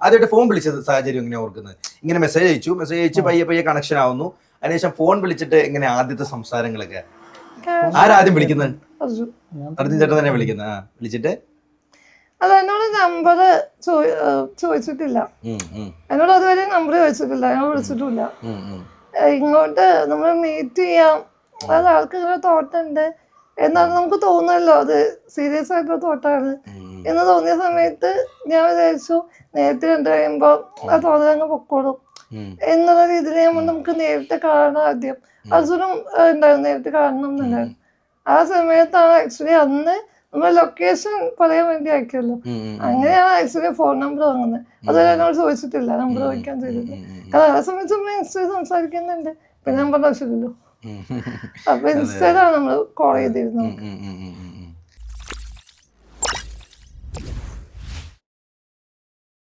ആദ്യമായിട്ട് ഫോൺ വിളിച്ചത് സാഹചര്യം എങ്ങനെ ഓർക്കുന്നത്? ഇങ്ങനെ മെസ്സേജ് അയച്ചു പയ്യെ പയ്യെ കണക്ഷൻ ആവുന്നു, അതിനുശേഷം ഫോൺ വിളിച്ചിട്ട് ഇങ്ങനെ ആദ്യത്തെ സംസാരങ്ങളൊക്കെ ആരാദ്യം വിളിക്കുന്നത്? അർജുൻ ചേട്ടൻ തന്നെ വിളിക്കുന്നത്. വിളിച്ചിട്ട് അത് എന്നോട് നമ്പർ ചോദിച്ചിട്ടില്ല, എന്നോട് അതുവരെ നമ്പർ ചോദിച്ചിട്ടില്ല, ഞാൻ വിളിച്ചിട്ടില്ല. ഇങ്ങോട്ട് നമ്മൾ മീറ്റ് ചെയ്യാം, അത് ആൾക്ക് ഇങ്ങനെ തോട്ടുണ്ട് എന്നാണ് നമുക്ക് തോന്നുമല്ലോ, അത് സീരിയസ് ആയിട്ടുള്ള തോട്ടാണ് എന്ന് തോന്നിയ സമയത്ത് ഞാൻ വിചാരിച്ചു നേരത്തെ കണ്ടു കഴിയുമ്പോൾ ആ തോന്നലങ്ങ് പൊക്കോളും എന്നുള്ള രീതിയിൽ നമുക്ക് നേരിട്ട് കാണണം. ആദ്യം അർജുനും ഉണ്ടായിരുന്നു, നേരിട്ട് കാണണം എന്നുണ്ടായിരുന്നു. ആ സമയത്താണ് ആക്ച്വലി അന്ന് നമ്മൾ ലൊക്കേഷൻ പറയാൻ വേണ്ടി അയക്കുമല്ലോ, അങ്ങനെയാണ് ആക്ച്വലി ഫോൺ നമ്പർ വാങ്ങുന്നത്. അതുവരെ എന്നോട് ചോദിച്ചിട്ടില്ല, നമ്പർ ചോദിക്കാൻ ചെയ്തിട്ട്. കാരണം ആ സമയത്ത് നമ്മൾ ഇൻസ്റ്റയിൽ സംസാരിക്കുന്നുണ്ട്, പിന്നെ നമ്പർ ആവശ്യമില്ലല്ലോ. അപ്പൊ ഇൻസ്റ്റയിലാണ് നമ്മൾ കോൾ ചെയ്തിരുന്നത്.